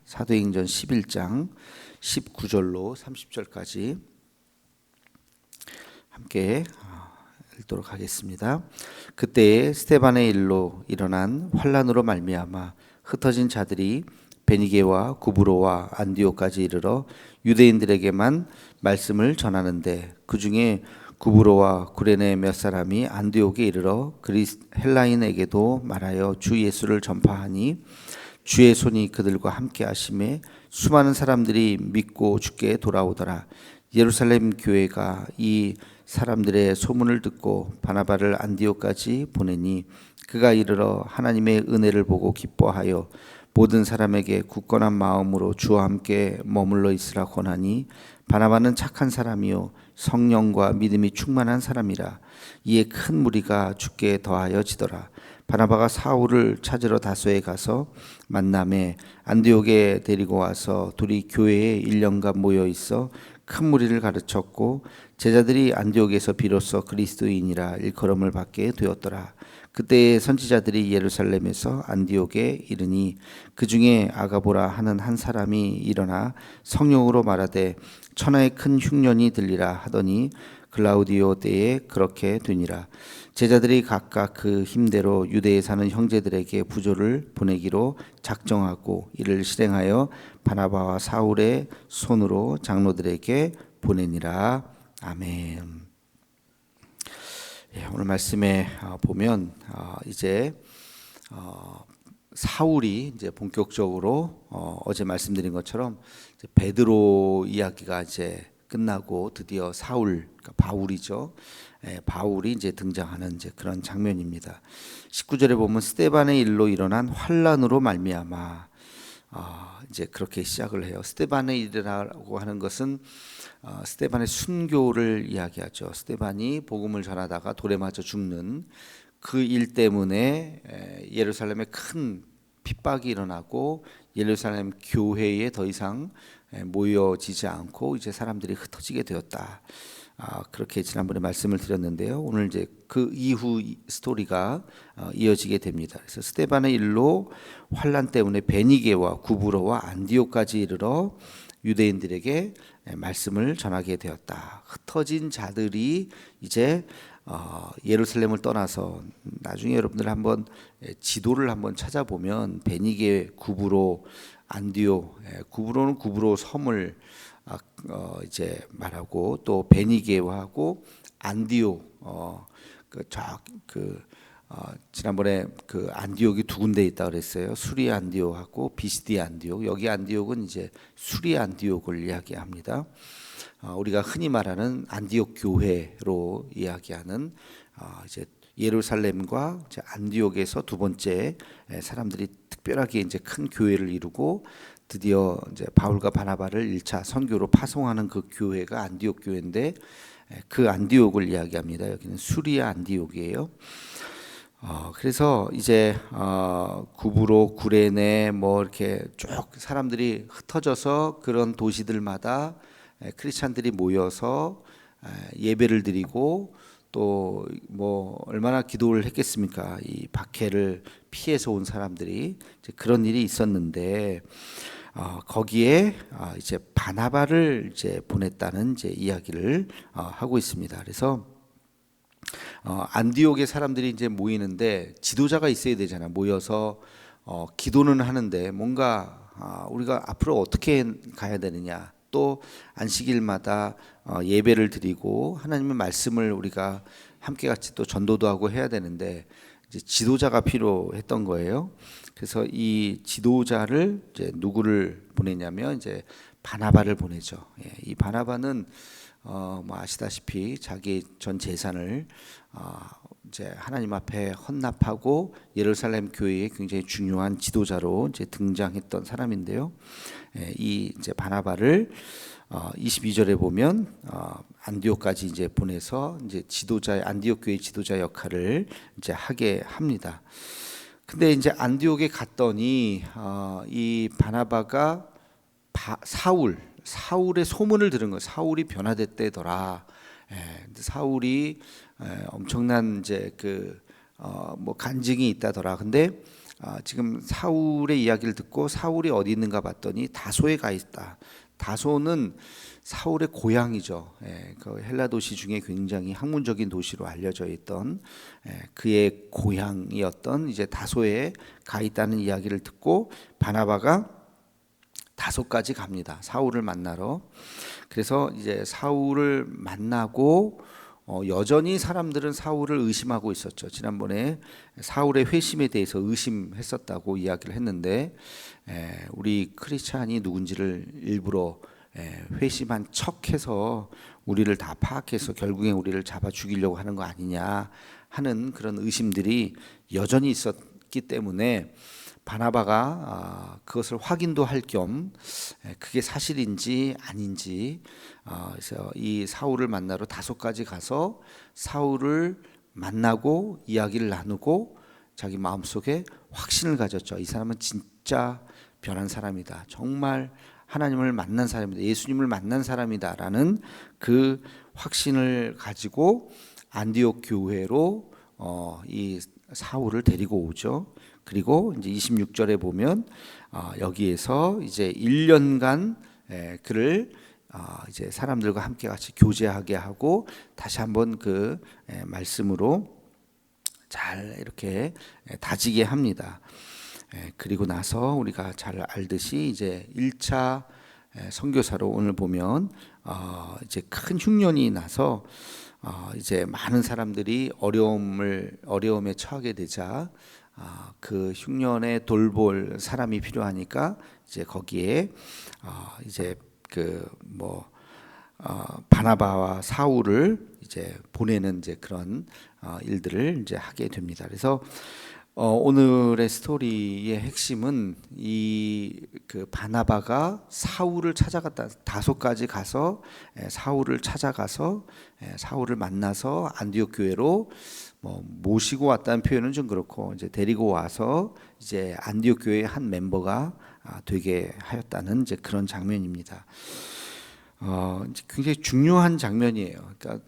사도행전 11장 19절로 30절까지 함께 읽도록 하겠습니다. 그때에 스데반의 일로 일어난 환란으로 말미암아 흩어진 자들이 베니게와 구브로와 안디오까지 이르러 유대인들에게만 말씀을 전하는데 그 중에 구브로와 구레네 몇 사람이 안디옥에 이르러 헬라인에게도 말하여 주 예수를 전파하니 주의 손이 그들과 함께 하심에 수많은 사람들이 믿고 주께 돌아오더라. 예루살렘 교회가 이 사람들의 소문을 듣고 바나바를 안디옥까지 보내니 그가 이르러 하나님의 은혜를 보고 기뻐하여 모든 사람에게 굳건한 마음으로 주와 함께 머물러 있으라 권하니 바나바는 착한 사람이요 성령과 믿음이 충만한 사람이라. 이에 큰 무리가 주께 더하여지더라. 바나바가 사울을 찾으러 다소에 가서 만남에 안디옥에 데리고 와서 둘이 교회에 1년간 모여 있어 큰 무리를 가르쳤고 제자들이 안디옥에서 비로소 그리스도인이라 일컬음을 받게 되었더라. 그때 선지자들이 예루살렘에서 안디옥에 이르니 그 중에 아가보라 하는 한 사람이 일어나 성령으로 말하되 천하에 큰 흉년이 들리라 하더니 글라우디오 때에 그렇게 되니라. 제자들이 각각 그 힘대로 유대에 사는 형제들에게 부조를 보내기로 작정하고 이를 실행하여 바나바와 사울의 손으로 장로들에게 보내니라. 아멘. 오늘 말씀에 보면 이제 사울이 이제 본격적으로 어제 말씀드린 것처럼 이제 베드로 이야기가 이제 끝나고 드디어 사울, 그러니까 바울이죠. 바울이 이제 등장하는 이제 그런 장면입니다. 19절에 보면 스데반의 일로 일어난 환란으로 말미암아 이제 그렇게 시작을 해요. 스데반의 일이라고 하는 것은 스데반의 순교를 이야기하죠. 스데반이 복음을 전하다가 돌에 맞아 죽는 그 일 때문에 예루살렘에 큰 핍박이 일어나고 예루살렘 교회에 더 이상 모여지지 않고 이제 사람들이 흩어지게 되었다. 그렇게 지난번에 말씀을 드렸는데요. 오늘 이제 그 이후 스토리가 이어지게 됩니다. 그래서 스데반의 일로 환란 때문에 베니게와 구브로와 안디옥까지 이르러 유대인들에게 말씀을 전하게 되었다. 흩어진 자들이 이제 예루살렘을 떠나서 나중에 여러분들 한번 지도를 한번 찾아보면 베니게, 구브로, 안디옥, 구브로는 구브로 섬을 이제 말하고 또 베니게하고 안디옥 지난번에 그 안디옥이 두 군데 있다 그랬어요. 수리 안디옥하고 비시디 안디옥. 여기 안디옥은 이제 수리 안디옥을 이야기합니다. 우리가 흔히 말하는 안디옥 교회로 이야기하는 이제 예루살렘과 이제 안디옥에서 두 번째 사람들이 특별하게 이제 큰 교회를 이루고 드디어 이제 바울과 바나바를 1차 선교로 파송하는 그 교회가 안디옥 교회인데 그 안디옥을 이야기합니다. 여기는 수리아 안디옥이에요. 그래서 이제 구브로, 구레네 뭐 이렇게 쭉 사람들이 흩어져서 그런 도시들마다 크리스찬들이 모여서 예배를 드리고 또 뭐 얼마나 기도를 했겠습니까? 이 박해를 피해서 온 사람들이 이제 그런 일이 있었는데 거기에 이제 바나바를 이제 보냈다는 이제 이야기를 하고 있습니다. 그래서 안디옥의 사람들이 이제 모이는데 지도자가 있어야 되잖아. 모여서 기도는 하는데 뭔가 우리가 앞으로 어떻게 가야 되느냐. 또 안식일마다 예배를 드리고 하나님의 말씀을 우리가 함께 같이 또 전도도 하고 해야 되는데 이제 지도자가 필요했던 거예요. 그래서 이 지도자를 이제 누구를 보내냐면 이제 바나바를 보내죠. 이 바나바는 뭐 아시다시피 자기 전 재산을 이제 하나님 앞에 헌납하고 예루살렘 교회의 굉장히 중요한 지도자로 이제 등장했던 사람인데요. 이 이제 바나바를 22절에 보면 안디옥까지 이제 보내서 이제 안디옥 교회 지도자 역할을 이제 하게 합니다. 근데 이제 안디옥에 갔더니 이 바나바가 사울의 소문을 들은 거예요. 사울이 변화됐대더라. 사울이 엄청난 이제 뭐 간증이 있다더라. 근데 지금 사울의 이야기를 듣고 사울이 어디 있는가 봤더니 다소에 가 있다. 다소는 사울의 고향이죠. 그 헬라 도시 중에 굉장히 학문적인 도시로 알려져 있던 그의 고향이었던 이제 다소에 가 있다는 이야기를 듣고 바나바가 다소까지 갑니다. 사울을 만나러. 그래서 이제 사울을 만나고 여전히 사람들은 사울을 의심하고 있었죠. 지난번에 사울의 회심에 대해서 의심했었다고 이야기를 했는데 우리 크리스찬이 누군지를 일부러 회심한 척해서 우리를 다 파악해서 결국에 우리를 잡아 죽이려고 하는 거 아니냐 하는 그런 의심들이 여전히 있었기 때문에 바나바가 그것을 확인도 할 겸 그게 사실인지 아닌지 그래서 이 사울을 만나러 다소까지 가서 사울을 만나고 이야기를 나누고 자기 마음속에 확신을 가졌죠. 이 사람은 진짜 변한 사람이다. 정말 하나님을 만난 사람이다. 예수님을 만난 사람이다라는 그 확신을 가지고 안디옥 교회로 이 사울을 데리고 오죠. 그리고 이제 26절에 보면 여기에서 이제 1년간 그를 이제 사람들과 함께 같이 교제하게 하고 다시 한번 그 말씀으로 잘 이렇게 다지게 합니다. 그리고 나서 우리가 잘 알듯이 이제 1차 선교사로 오늘 보면 이제 큰 흉년이 나서 이제 많은 사람들이 어려움에 처하게 되자 그 흉년에 돌볼 사람이 필요하니까 이제 거기에 이제 바나바와 사울을 이제 보내는 이제 그런 일들을 이제 하게 됩니다. 그래서 오늘의 스토리의 핵심은 이 그 바나바가 사울을 찾아갔다 다소까지 가서 사울을 찾아가서 사울을 만나서 안디옥 교회로 모시고 왔다는 표현은 좀 그렇고 이제 데리고 와서 이제 안디옥 교회의 한 멤버가 되게 하였다는 이제 그런 장면입니다. 굉장히 중요한 장면이에요. 그러니까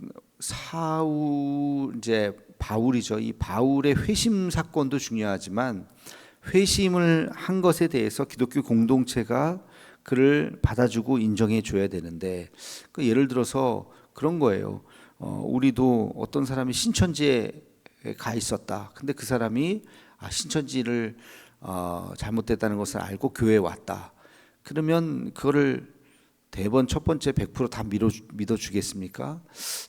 사울 이제 바울이죠. 이 바울의 회심 사건도 중요하지만 회심을 한 것에 대해서 기독교 공동체가 그를 받아주고 인정해 줘야 되는데 예를 들어서 그런 거예요. 우리도 어떤 사람이 신천지에 가 있었다. 근데 그 사람이 신천지를 잘못됐다는 것을 알고 교회에 왔다. 그러면 그거를 대번 첫 번째 100%다 믿어주겠습니까?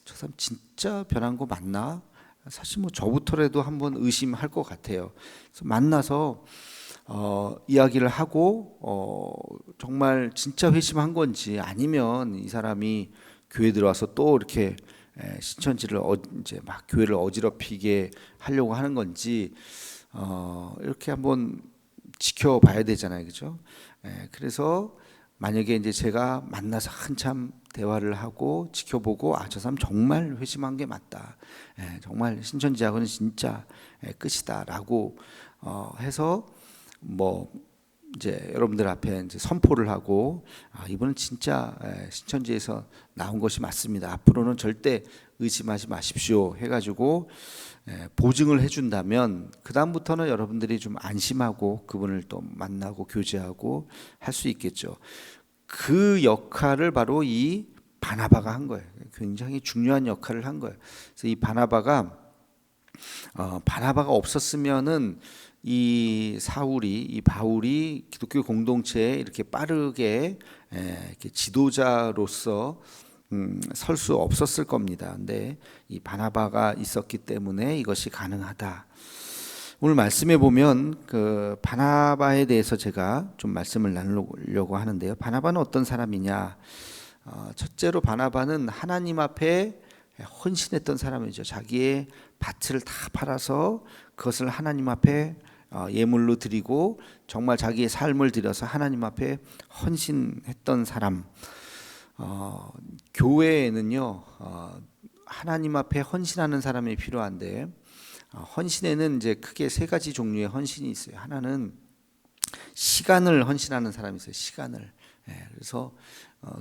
저 사람 진짜 변한 거 맞나? 사실 저부터라도 한번 의심할 것 같아요. 그래서 만나서 이야기를 하고 정말 진짜 회심한 건지 아니면 이 사람이 교회 들어와서 또 이렇게 신천지를 이제 막 교회를 어지럽히게 하려고 하는 건지 이렇게 한번 지켜봐야 되잖아요, 그렇죠? 그래서 만약에 이제 제가 만나서 한참 대화를 하고 지켜보고 저 사람 정말 회심한 게 맞다. 정말 신천지하고는 진짜 끝이다라고 해서 이제 여러분들 앞에 이제 선포를 하고 이분은 진짜 신천지에서 나온 것이 맞습니다. 앞으로는 절대 의심하지 마십시오. 해가지고 보증을 해준다면 그 다음부터는 여러분들이 좀 안심하고 그분을 또 만나고 교제하고 할 수 있겠죠. 그 역할을 바로 이 바나바가 한 거예요. 굉장히 중요한 역할을 한 거예요. 그래서 이 바나바가 없었으면은 이 바울이 기독교 공동체에 이렇게 빠르게 이렇게 지도자로서 설 수 없었을 겁니다. 근데 이 바나바가 있었기 때문에 이것이 가능하다. 오늘 말씀에 보면 그 바나바에 대해서 제가 좀 말씀을 나누려고 하는데요. 바나바는 어떤 사람이냐? 첫째로 바나바는 하나님 앞에 헌신했던 사람이죠. 자기의 밭을 다 팔아서 그것을 하나님 앞에 예물로 드리고 정말 자기의 삶을 들여서 하나님 앞에 헌신했던 사람. 교회에는요 하나님 앞에 헌신하는 사람이 필요한데 헌신에는 이제 크게 세 가지 종류의 헌신이 있어요. 하나는 시간을 헌신하는 사람이 있어요. 시간을. 그래서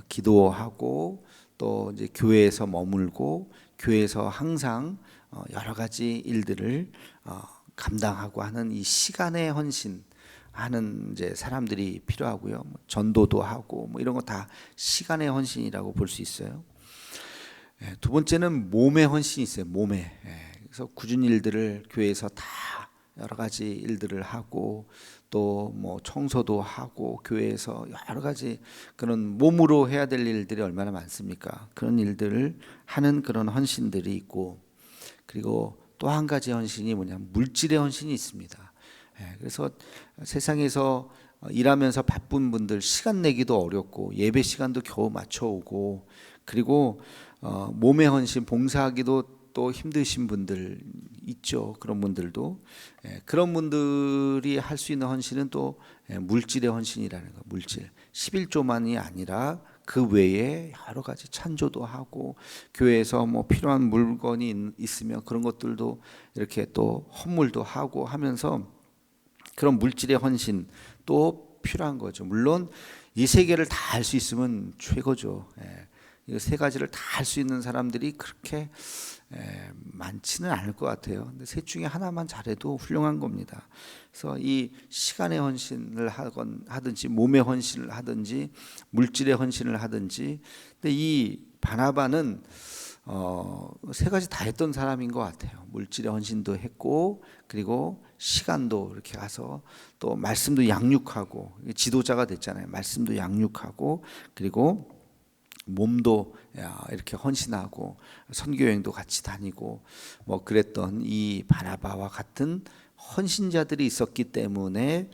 기도하고 또 이제 교회에서 머물고 교회에서 항상 여러 가지 일들을 감당하고 하는 이 시간의 헌신 하는 이제 사람들이 필요하고요. 전도도 하고 뭐 이런 거 다 시간의 헌신이라고 볼 수 있어요. 두 번째는 몸의 헌신이 있어요. 몸에. 그래서 굳은 일들을 교회에서 다 여러 가지 일들을 하고 또 뭐 청소도 하고 교회에서 여러 가지 그런 몸으로 해야 될 일들이 얼마나 많습니까? 그런 일들을 하는 그런 헌신들이 있고, 그리고 또 한 가지 헌신이 뭐냐면 물질의 헌신이 있습니다. 그래서 세상에서 일하면서 바쁜 분들 시간 내기도 어렵고 예배 시간도 겨우 맞춰오고, 그리고 몸의 헌신 봉사하기도 또 힘드신 분들 있죠. 그런 분들도 그런 분들이 할 수 있는 헌신은 또 물질의 헌신이라는 거. 물질 11조만이 아니라 그 외에 여러 가지 찬조도 하고 교회에서 뭐 필요한 물건이 있으면 그런 것들도 이렇게 또 헌물도 하고 하면서 그런 물질의 헌신 또 필요한 거죠. 물론 이 세 개를 다 할 수 있으면 최고죠. 이 세 가지를 다 할 수 있는 사람들이 그렇게 많지는 않을 것 같아요. 근데 셋 중에 하나만 잘해도 훌륭한 겁니다. 그래서 이 시간의 헌신을 하든지 몸의 헌신을 하든지 물질의 헌신을 하든지, 근데 이 바나바는 세 가지 다 했던 사람인 것 같아요. 물질의 헌신도 했고, 그리고 시간도 이렇게 가서 또 말씀도 양육하고, 지도자가 됐잖아요. 말씀도 양육하고, 그리고 몸도 이렇게 헌신하고 선교여행도 같이 다니고 뭐 그랬던 이 바나바와 같은 헌신자들이 있었기 때문에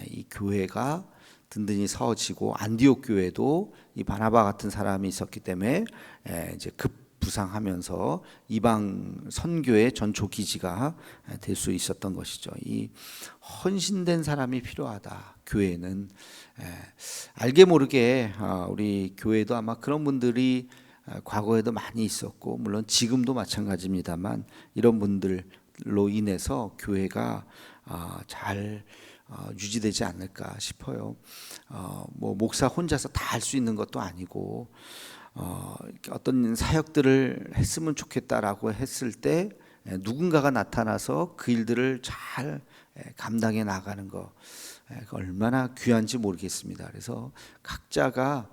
이 교회가 든든히 서지고, 안디옥 교회도 이 바나바 같은 사람이 있었기 때문에 이제 급부상하면서 이방 선교의 전초 기지가 될 수 있었던 것이죠. 이 헌신된 사람이 필요하다. 교회는 알게 모르게 우리 교회도 아마 그런 분들이 과거에도 많이 있었고, 물론 지금도 마찬가지입니다만 이런 분들로 인해서 교회가 잘 유지되지 않을까 싶어요. 뭐 목사 혼자서 다 할 수 있는 것도 아니고 어떤 사역들을 했으면 좋겠다라고 했을 때 누군가가 나타나서 그 일들을 잘 감당해 나가는 거 얼마나 귀한지 모르겠습니다. 그래서 각자가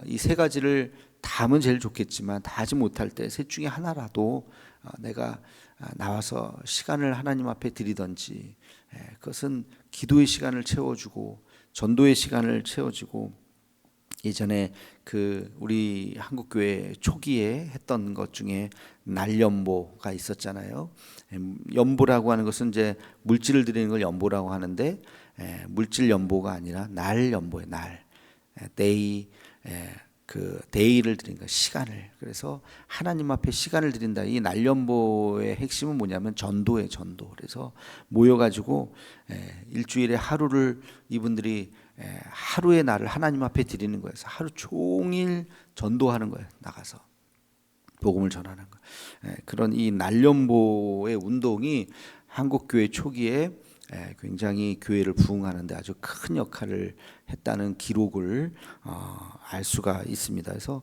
이 세 가지를 다 하면 제일 좋겠지만 다 하지 못할 때 셋 중에 하나라도 내가 나와서 시간을 하나님 앞에 드리든지, 그것은 기도의 시간을 채워주고 전도의 시간을 채워주고, 예전에 그 우리 한국교회 초기에 했던 것 중에 날연보가 있었잖아요. 연보라고 하는 것은 이제 물질을 드리는 걸 연보라고 하는데, 물질 연보가 아니라 날 연보예요. 날 데이, 그 데이를 드리는 거, 시간을. 그래서 하나님 앞에 시간을 드린다. 이 날연보의 핵심은 뭐냐면 전도예요. 전도. 그래서 모여가지고 일주일에 하루를 이분들이 하루의 날을 하나님 앞에 드리는 거예요. 하루 종일 전도하는 거예요. 나가서 복음을 전하는 거. 그런 이 날연보의 운동이 한국 교회 초기에 굉장히 교회를 부흥하는데 아주 큰 역할을 했다는 기록을 알 수가 있습니다. 그래서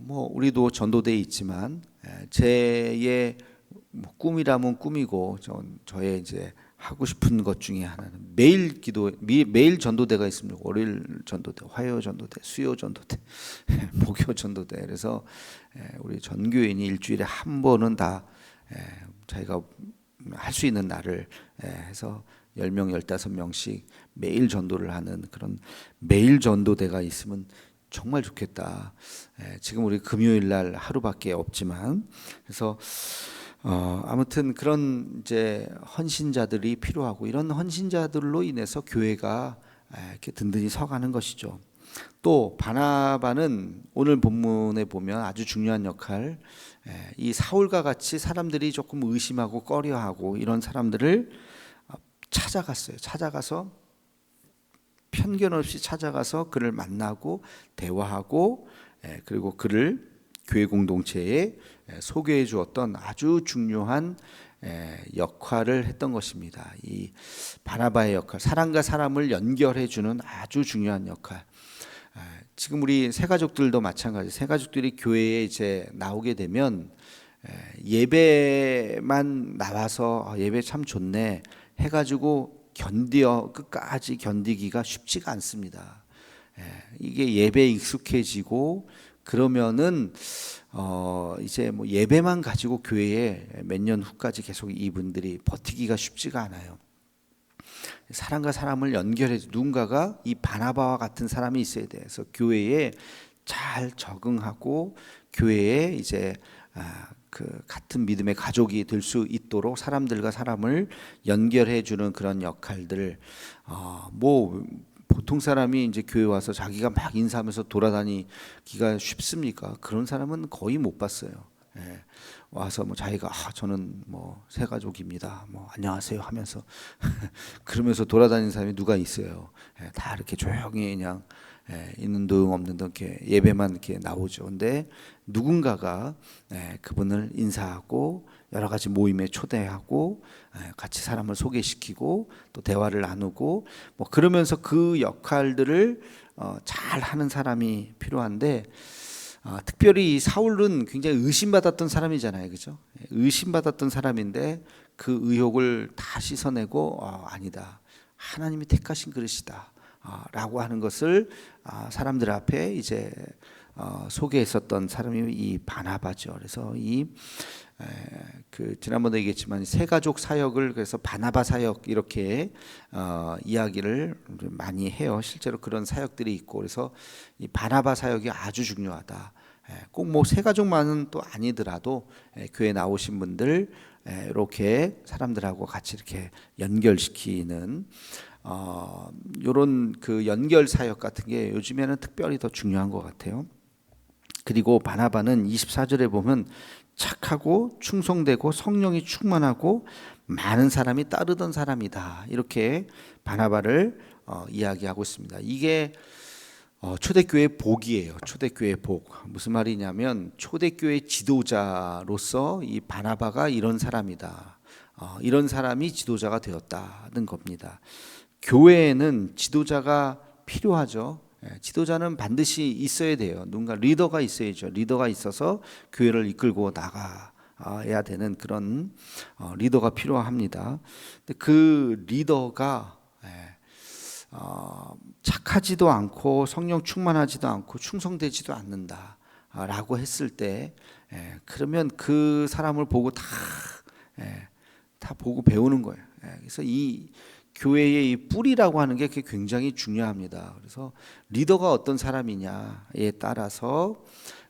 뭐 우리도 전도대에 있지만 제의 뭐 꿈이라면 꿈이고 저의 이제 하고 싶은 것 중에 하나는 매일 전도대가 있습니다. 월요일 전도대, 화요 전도대, 수요 전도대, 목요 전도대. 그래서 우리 전교인이 일주일에 한 번은 다 자기가 할 수 있는 날을 해서 10명, 15명씩 매일 전도를 하는 그런 매일 전도대가 있으면 정말 좋겠다. 지금 우리 금요일 날 하루밖에 없지만, 그래서 아무튼 그런 이제 헌신자들이 필요하고, 이런 헌신자들로 인해서 교회가 이렇게 든든히 서가는 것이죠. 또 바나바는 오늘 본문에 보면 아주 중요한 역할, 이 사울과 같이 사람들이 조금 의심하고 꺼려하고 이런 사람들을 찾아갔어요. 찾아가서 편견 없이 찾아가서 그를 만나고 대화하고, 그리고 그를 교회 공동체에 소개해 주었던 아주 중요한 역할을 했던 것입니다. 이 바나바의 역할, 사람과 사람을 연결해 주는 아주 중요한 역할. 지금 우리 새가족들도 마찬가지. 새가족들이 교회에 이제 나오게 되면 예배만 나와서 예배 참 좋네 해가지고 끝까지 견디기가 쉽지가 않습니다. 이게 예배에 익숙해지고 그러면은 이제 뭐 예배만 가지고 교회에 몇 년 후까지 계속 이분들이 버티기가 쉽지가 않아요. 사람과 사람을 연결해 누군가가 이 바나바와 같은 사람이 있어야 돼요. 그래서 교회에 잘 적응하고 교회에 이제 그 같은 믿음의 가족이 될 수 있도록 사람들과 사람을 연결해 주는 그런 역할들. 뭐 보통 사람이 이제 교회 와서 자기가 막 인사하면서 돌아다니기가 쉽습니까? 그런 사람은 거의 못 봤어요. 와서 뭐 자기가 저는 뭐 새가족입니다. 뭐 안녕하세요 하면서 그러면서 돌아다니는 사람이 누가 있어요? 다 이렇게 조용히 그냥 있는 도용 없는 듯 이렇게 예배만 이렇게 나오죠. 근데 누군가가 그분을 인사하고 여러 가지 모임에 초대하고 같이 사람을 소개시키고 또 대화를 나누고 뭐 그러면서 그 역할들을 잘 하는 사람이 필요한데 특별히 사울은 굉장히 의심받았던 사람이잖아요, 그죠? 의심받았던 사람인데 그 의혹을 다 씻어내고 아니다, 하나님이 택하신 그릇이다. 라고 하는 것을 사람들 앞에 이제 소개했었던 사람이 이 바나바죠. 그래서 그 지난번에 얘기했지만 새가족 사역을 그래서 바나바 사역 이렇게 이야기를 많이 해요. 실제로 그런 사역들이 있고 그래서 이 바나바 사역이 아주 중요하다. 꼭 뭐 새가족만은 또 아니더라도 교회 나오신 분들 이렇게 사람들하고 같이 이렇게 연결시키는 요런 그 연결 사역 같은 게 요즘에는 특별히 더 중요한 것 같아요. 그리고 바나바는 24절에 보면 착하고 충성되고 성령이 충만하고 많은 사람이 따르던 사람이다. 이렇게 바나바를 이야기하고 있습니다. 이게 초대교회의 복이에요. 초대교회의 복. 무슨 말이냐면 초대교회 지도자로서 이 바나바가 이런 사람이다. 이런 사람이 지도자가 되었다는 겁니다. 교회에는 지도자가 필요하죠. 지도자는 반드시 있어야 돼요. 누군가 리더가 있어야죠. 리더가 있어서 교회를 이끌고 나가야 되는 그런 리더가 필요합니다. 근데 그 리더가 착하지도 않고 성령 충만하지도 않고 충성되지도 않는다라고 했을 때 그러면 그 사람을 보고 다 보고 배우는 거예요. 그래서 이 교회의 이 뿌리라고 하는 게 굉장히 중요합니다. 그래서 리더가 어떤 사람이냐에 따라서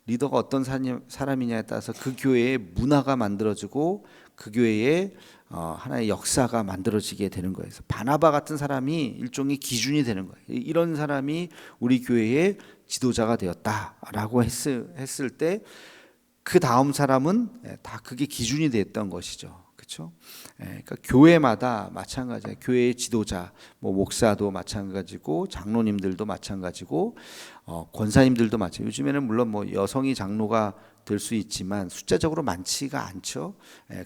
리더가 어떤 사람이냐에 따라서 그 교회의 문화가 만들어지고 그 교회의 하나의 역사가 만들어지게 되는 거예요. 그래서 바나바 같은 사람이 일종의 기준이 되는 거예요. 이런 사람이 우리 교회의 지도자가 되었다라고 했을 때 그 다음 사람은 다 그게 기준이 됐던 것이죠. 그렇죠? 그러니까 교회마다 마찬가지예요. 교회의 지도자, 뭐 목사도 마찬가지고 장로님들도 마찬가지고 권사님들도 마찬가지고 요즘에는 물론 뭐 여성이 장로가 될 수 있지만 숫자적으로 많지가 않죠.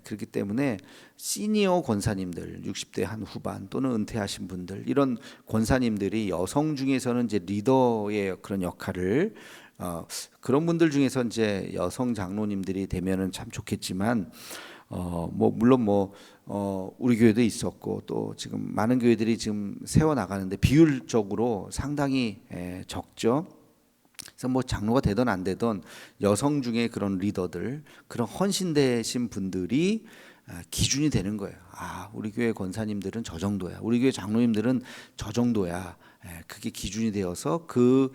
그렇기 때문에 시니어 권사님들 60대 한 후반 또는 은퇴하신 분들 이런 권사님들이 여성 중에서는 이제 리더의 그런 역할을 그런 분들 중에서 이제 여성 장로님들이 되면은 참 좋겠지만 뭐 물론 뭐 우리 교회도 있었고 또 지금 많은 교회들이 지금 세워 나가는데 비율적으로 상당히 적죠. 그래서 뭐 장로가 되든 안 되든 여성 중에 그런 리더들, 그런 헌신되신 분들이 기준이 되는 거예요. 우리 교회 권사님들은 저 정도야. 우리 교회 장로님들은 저 정도야. 그게 기준이 되어서 그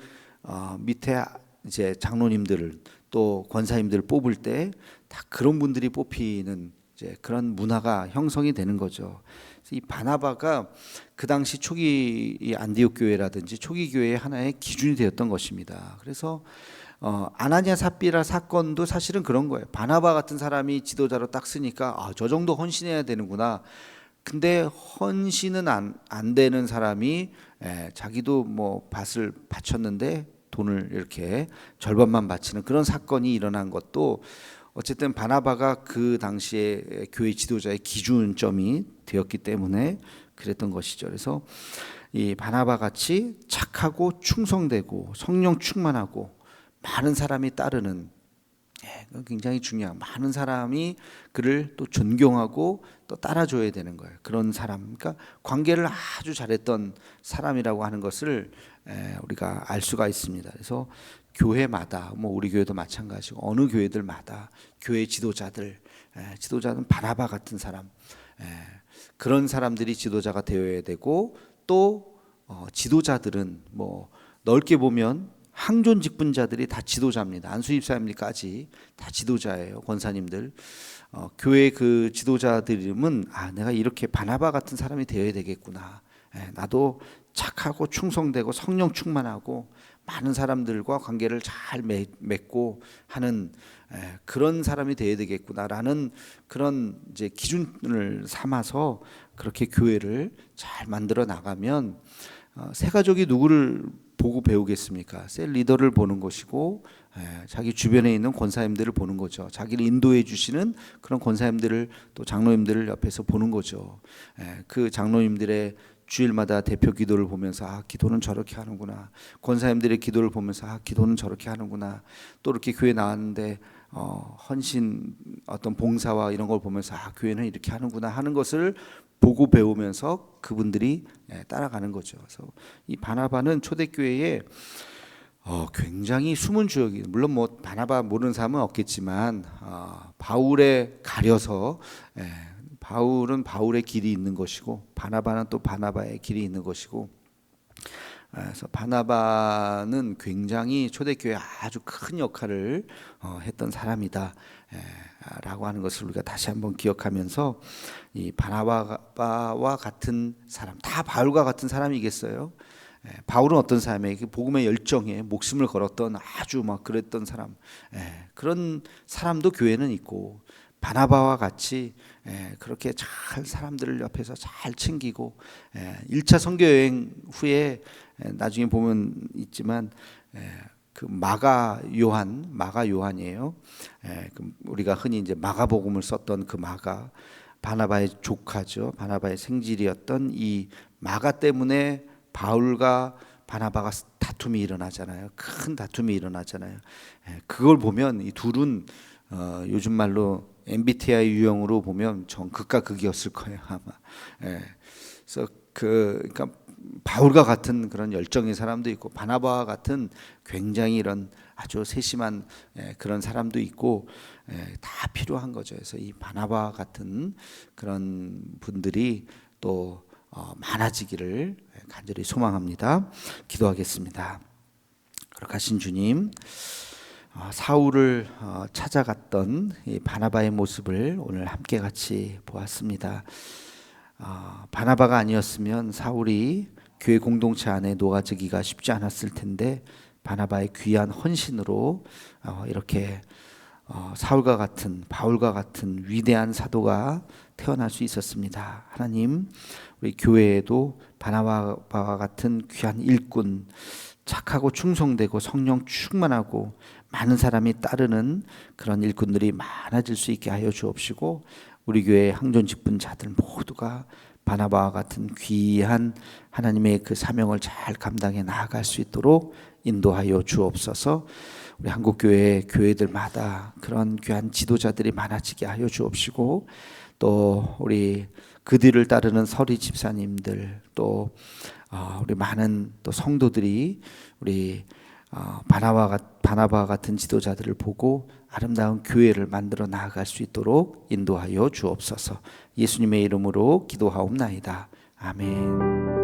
밑에 이제 장로님들을 또 권사님들을 뽑을 때 다 그런 분들이 뽑히는 이제 그런 문화가 형성이 되는 거죠. 이 바나바가 그 당시 초기 이 안디옥 교회라든지 초기 교회의 하나의 기준이 되었던 것입니다. 그래서 아나니아 삽비라 사건도 사실은 그런 거예요. 바나바 같은 사람이 지도자로 딱 쓰니까 저 정도 헌신해야 되는구나. 근데 헌신은 안 되는 사람이 자기도 뭐 밭을 바쳤는데 돈을 이렇게 절반만 바치는 그런 사건이 일어난 것도 어쨌든 바나바가 그 당시에 교회 지도자의 기준점이 되었기 때문에 그랬던 것이죠. 그래서 이 바나바 같이 착하고 충성되고 성령 충만하고 많은 사람이 따르는 그건 굉장히 중요한, 많은 사람이 그를 또 존경하고 또 따라줘야 되는 거예요. 그런 사람, 그러니까 관계를 아주 잘했던 사람이라고 하는 것을 우리가 알 수가 있습니다. 그래서 교회마다, 뭐 우리 교회도 마찬가지고 어느 교회들마다 교회 지도자들, 지도자는 바나바 같은 사람, 그런 사람들이 지도자가 되어야 되고, 또 지도자들은 뭐 넓게 보면 항존 직분자들이 다 지도자입니다. 안수집사님까지 다 지도자예요. 권사님들. 교회 그 지도자들은 내가 이렇게 바나바 같은 사람이 되어야 되겠구나. 나도 착하고 충성되고 성령 충만하고 많은 사람들과 관계를 잘 맺고 하는 그런 사람이 되어야 되겠구나라는 그런 이제 기준을 삼아서 그렇게 교회를 잘 만들어 나가면, 새 가족이 누구를 보고 배우겠습니까? 셀 리더를 보는 것이고, 자기 주변에 있는 권사님들을 보는 거죠. 자기를 인도해 주시는 그런 권사님들을, 또 장로님들을 옆에서 보는 거죠. 그 장로님들의 주일마다 대표 기도를 보면서 기도는 저렇게 하는구나. 권사님들의 기도를 보면서 기도는 저렇게 하는구나. 또 이렇게 교회 나왔는데 헌신, 어떤 봉사와 이런 걸 보면서 교회는 이렇게 하는구나 하는 것을 보고 배우면서 그분들이 따라가는 거죠. 그래서 이 바나바는 초대교회에 굉장히 숨은 주역이, 물론 뭐 바나바 모르는 사람은 없겠지만 바울에 가려서, 바울은 바울의 길이 있는 것이고 바나바는 또 바나바의 길이 있는 것이고, 그래서 바나바는 굉장히 초대교회에 아주 큰 역할을 했던 사람이다 라고 하는 것을 우리가 다시 한번 기억하면서, 이 바나바와 같은 사람, 다 바울과 같은 사람이겠어요? 바울은 어떤 사람이에요? 복음의 열정에 목숨을 걸었던, 아주 막 그랬던 사람, 그런 사람도 교회는 있고, 바나바와 같이 그렇게 잘 사람들을 옆에서 잘 챙기고, 1차 선교 여행 후에 나중에 보면 있지만 그 마가 요한이에요. 우리가 흔히 이제 마가복음을 썼던 그 마가, 바나바의 조카죠. 바나바의 생질이었던 이 마가 때문에 바울과 바나바가 다툼이 일어나잖아요. 큰 다툼이 일어나잖아요. 그걸 보면 이 둘은 요즘 말로 MBTI 유형으로 보면 전 극과 극이었을 거예요, 아마. 그래서 그러니까 바울과 같은 그런 열정의 사람도 있고, 바나바와 같은 굉장히 이런 아주 세심한 그런 사람도 있고, 다 필요한 거죠. 그래서 이 바나바와 같은 그런 분들이 또 많아지기를 간절히 소망합니다. 기도하겠습니다. 거룩하신 주님, 사울을 찾아갔던 이 바나바의 모습을 오늘 함께 같이 보았습니다. 바나바가 아니었으면 사울이 교회 공동체 안에 녹아지기가 쉽지 않았을 텐데, 바나바의 귀한 헌신으로 이렇게 사울과 같은, 바울과 같은 위대한 사도가 태어날 수 있었습니다. 하나님, 우리 교회에도 바나바와 같은 귀한 일꾼, 착하고 충성되고 성령 충만하고 많은 사람이 따르는 그런 일꾼들이 많아질 수 있게 하여 주옵시고, 우리 교회 항존 직분자들 모두가 바나바와 같은 귀한 하나님의 그 사명을 잘 감당해 나아갈 수 있도록 인도하여 주옵소서. 우리 한국교회 교회들마다 그런 귀한 지도자들이 많아지게 하여 주옵시고, 또 우리 그 뒤를 따르는 서리 집사님들, 또 우리 많은 또 성도들이 우리 바나바와 같은 지도자들을 보고 아름다운 교회를 만들어 나아갈 수 있도록 인도하여 주옵소서. 예수님의 이름으로 기도하옵나이다. 아멘.